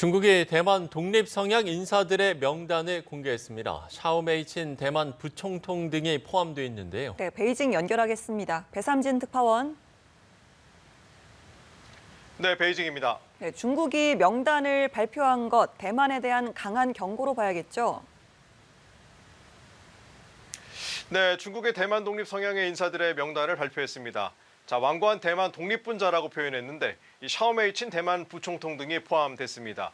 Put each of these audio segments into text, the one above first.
중국이 대만 독립 성향 인사들의 명단을 공개했습니다. 샤오메이친 대만 부총통 등이 포함되어 있는데요. 네, 베이징 연결하겠습니다. 배삼진 특파원. 네, 베이징입니다. 네, 중국이 명단을 발표한 것, 대만에 대한 강한 경고로 봐야겠죠? 네, 중국의 대만 독립 성향의 인사들의 명단을 발표했습니다. 자, 완고한 대만 독립분자라고 표현했는데 이 샤오메이친 대만 부총통 등이 포함됐습니다.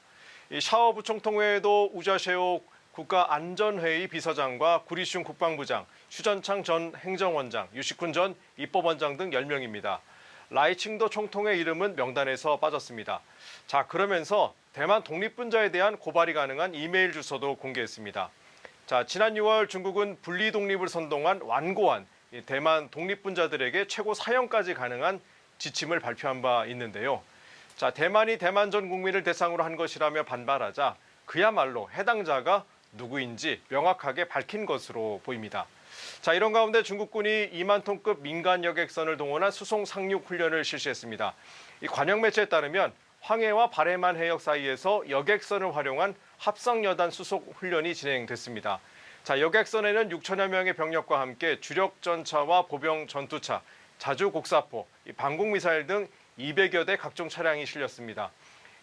이 샤오 부총통 외에도 우자셰오 국가안전회의 비서장과 구리슌 국방부장, 슈전창 전 행정원장, 유시쿤 전 입법원장 등 10명입니다. 라이칭도 총통의 이름은 명단에서 빠졌습니다. 자, 그러면서 대만 독립분자에 대한 고발이 가능한 이메일 주소도 공개했습니다. 자, 지난 6월 중국은 분리 독립을 선동한 완고한 대만 독립분자들에게 최고 사형까지 가능한 지침을 발표한 바 있는데요. 자, 대만이 대만 전 국민을 대상으로 한 것이라며 반발하자 그야말로 해당자가 누구인지 명확하게 밝힌 것으로 보입니다. 자, 이런 가운데 중국군이 2만 톤급 민간 여객선을 동원한 수송 상륙 훈련을 실시했습니다. 이 관영 매체에 따르면 황해와 바레만 해역 사이에서 여객선을 활용한 합성여단 수속 훈련이 진행됐습니다. 자, 여객선에는 6천여 명의 병력과 함께 주력 전차와 보병 전투차, 자주 곡사포, 방공 미사일 등 200여 대 각종 차량이 실렸습니다.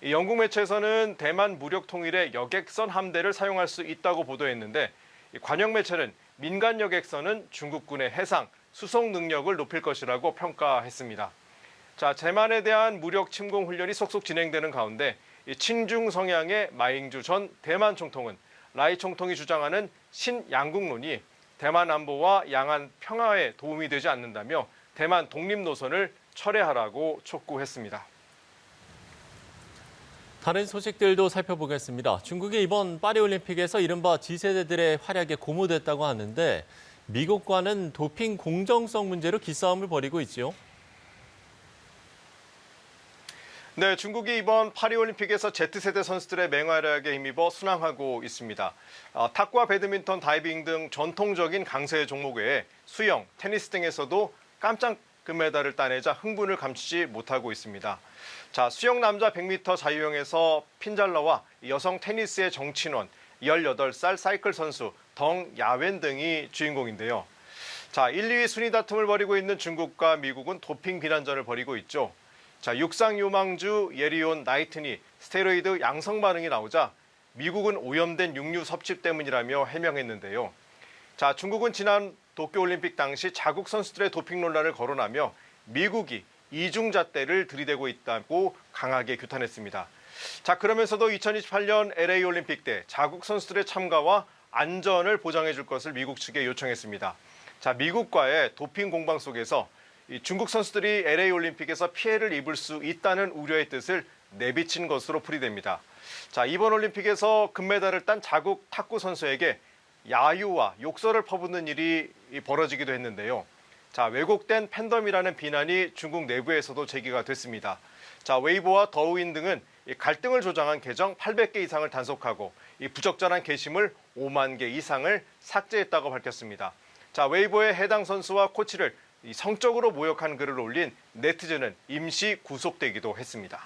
영국 매체에서는 대만 무력 통일에 여객선 함대를 사용할 수 있다고 보도했는데 관영 매체는 민간 여객선은 중국군의 해상, 수송 능력을 높일 것이라고 평가했습니다. 자, 대만에 대한 무력 침공 훈련이 속속 진행되는 가운데 친중 성향의 마잉주 전 대만 총통은 라이 총통이 주장하는 신양국론이 대만 안보와 양안 평화에 도움이 되지 않는다며 대만 독립 노선을 철회하라고 촉구했습니다. 다른 소식들도 살펴보겠습니다. 중국이 이번 파리올림픽에서 이른바 G세대들의 활약에 고무됐다고 하는데 미국과는 도핑 공정성 문제로 기싸움을 벌이고 있지요. 네, 중국이 이번 파리올림픽에서 Z세대 선수들의 맹활약에 힘입어 순항하고 있습니다. 탁구와 배드민턴, 다이빙 등 전통적인 강세 종목 외에 수영, 테니스 등에서도 깜짝 금메달을 따내자 흥분을 감추지 못하고 있습니다. 자, 수영 남자 100m 자유형에서 핀잘러와 여성 테니스의 정친원, 18살 사이클 선수 덩 야웬 등이 주인공인데요. 자, 1, 2위 순위 다툼을 벌이고 있는 중국과 미국은 도핑 비난전을 벌이고 있죠. 자, 육상 유망주 예리온 나이튼이 스테로이드 양성 반응이 나오자 미국은 오염된 육류 섭취 때문이라며 해명했는데요. 자, 중국은 지난 도쿄올림픽 당시 자국 선수들의 도핑 논란을 거론하며 미국이 이중잣대를 들이대고 있다고 강하게 규탄했습니다. 자, 그러면서도 2028년 LA 올림픽 때 자국 선수들의 참가와 안전을 보장해 줄 것을 미국 측에 요청했습니다. 자, 미국과의 도핑 공방 속에서 중국 선수들이 LA 올림픽에서 피해를 입을 수 있다는 우려의 뜻을 내비친 것으로 풀이됩니다. 자, 이번 올림픽에서 금메달을 딴 자국 탁구 선수에게 야유와 욕설을 퍼붓는 일이 벌어지기도 했는데요. 자, 왜곡된 팬덤이라는 비난이 중국 내부에서도 제기가 됐습니다. 자, 웨이보와 더우인 등은 갈등을 조장한 계정 800개 이상을 단속하고 부적절한 게시물 5만 개 이상을 삭제했다고 밝혔습니다. 자, 웨이보의 해당 선수와 코치를 성적으로 모욕한 글을 올린 네티즌은 임시 구속되기도 했습니다.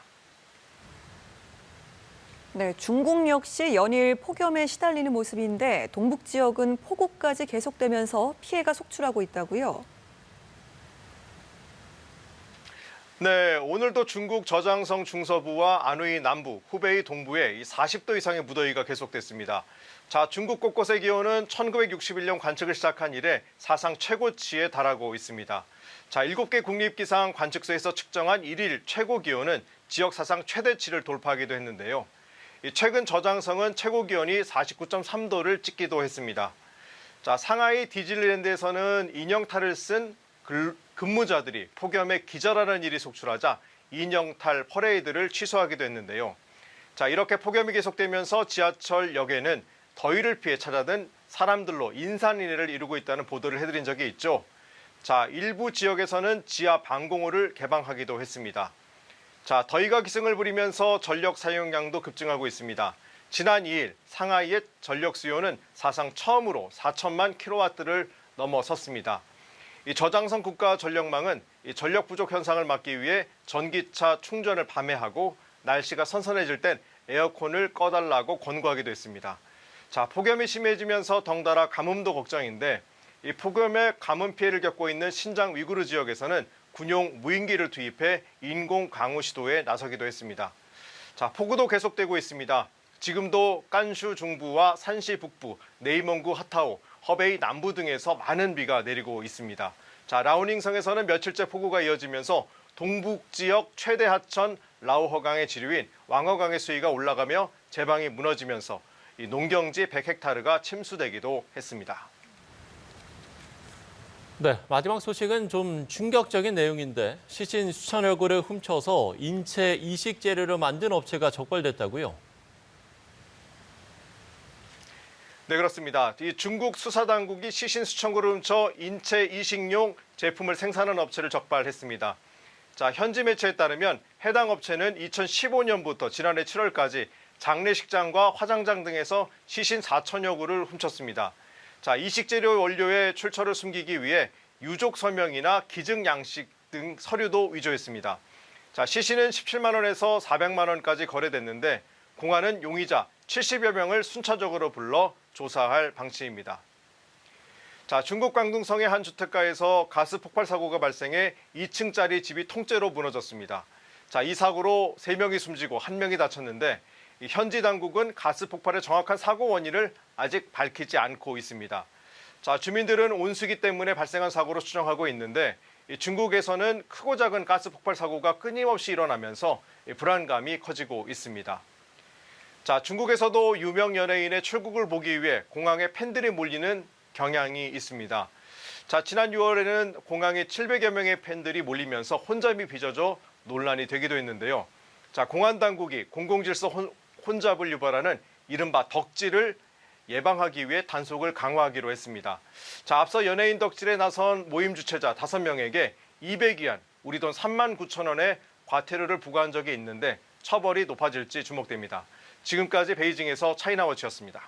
네, 중국 역시 연일 폭염에 시달리는 모습인데 동북 지역은 폭우까지 계속되면서 피해가 속출하고 있다고요? 네, 오늘도 중국 저장성 중서부와 안후이 남부, 후베이 동부에 40도 이상의 무더위가 계속됐습니다. 자, 중국 곳곳의 기온은 1961년 관측을 시작한 이래 사상 최고치에 달하고 있습니다. 자, 7개 국립기상 관측소에서 측정한 1일 최고 기온은 지역 사상 최대치를 돌파하기도 했는데요. 최근 저장성은 최고 기온이 49.3도를 찍기도 했습니다. 자, 상하이 디즈니랜드에서는 인형탈을 쓴 근무자들이 폭염에 기절하는 일이 속출하자 인형탈 퍼레이드를 취소하기도 했는데요. 자, 이렇게 폭염이 계속되면서 지하철역에는 더위를 피해 찾아든 사람들로 인산인해를 이루고 있다는 보도를 해드린 적이 있죠. 자, 일부 지역에서는 지하 방공호를 개방하기도 했습니다. 자, 더위가 기승을 부리면서 전력 사용량도 급증하고 있습니다. 지난 2일 상하이의 전력 수요는 사상 처음으로 4천만 킬로와트를 넘어섰습니다. 이 저장성 국가 전력망은 이 전력 부족 현상을 막기 위해 전기차 충전을 밤에 하고 날씨가 선선해질 땐 에어컨을 꺼달라고 권고하기도 했습니다. 자, 폭염이 심해지면서 덩달아 가뭄도 걱정인데 이 폭염에 가뭄 피해를 겪고 있는 신장 위구르 지역에서는 군용 무인기를 투입해 인공 강우 시도에 나서기도 했습니다. 자, 폭우도 계속되고 있습니다. 지금도 깐슈 중부와 산시 북부, 네이멍구 하타오, 허베이 남부 등에서 많은 비가 내리고 있습니다. 자, 라오닝성에서는 며칠째 폭우가 이어지면서 동북 지역 최대 하천 라오허강의 지류인 왕허강의 수위가 올라가며 제방이 무너지면서 이 농경지 100헥타르가 침수되기도 했습니다. 네, 마지막 소식은 좀 충격적인 내용인데 시신 수천여 구를 훔쳐서 인체 이식 재료로 만든 업체가 적발됐다고요? 네, 그렇습니다. 이 중국 수사당국이 시신 수천 구를 훔쳐 인체 이식용 제품을 생산하는 업체를 적발했습니다. 자, 현지 매체에 따르면 해당 업체는 2015년부터 지난해 7월까지 장례식장과 화장장 등에서 시신 4천여 구를 훔쳤습니다. 자, 이식재료 원료의 출처를 숨기기 위해 유족 서명이나 기증 양식 등 서류도 위조했습니다. 자, 시신은 17만 원에서 400만 원까지 거래됐는데 공안은 용의자 70여 명을 순차적으로 불러 조사할 방침입니다. 자, 중국 광둥성의 한 주택가에서 가스 폭발 사고가 발생해 2층짜리 집이 통째로 무너졌습니다. 자, 이 사고로 3명이 숨지고 1명이 다쳤는데 현지 당국은 가스 폭발의 정확한 사고 원인을 아직 밝히지 않고 있습니다. 자, 주민들은 온수기 때문에 발생한 사고로 추정하고 있는데 중국에서는 크고 작은 가스 폭발 사고가 끊임없이 일어나면서 불안감이 커지고 있습니다. 자, 중국에서도 유명 연예인의 출국을 보기 위해 공항에 팬들이 몰리는 경향이 있습니다. 자, 지난 6월에는 공항에 700여 명의 팬들이 몰리면서 혼잡이 빚어져 논란이 되기도 했는데요. 자, 공안 당국이 공공질서 혼잡을 유발하는 이른바 덕질을 예방하기 위해 단속을 강화하기로 했습니다. 자, 앞서 연예인 덕질에 나선 모임 주최자 5명에게 200위안, 우리 돈 3만 9천 원의 과태료를 부과한 적이 있는데 처벌이 높아질지 주목됩니다. 지금까지 베이징에서 차이나워치였습니다.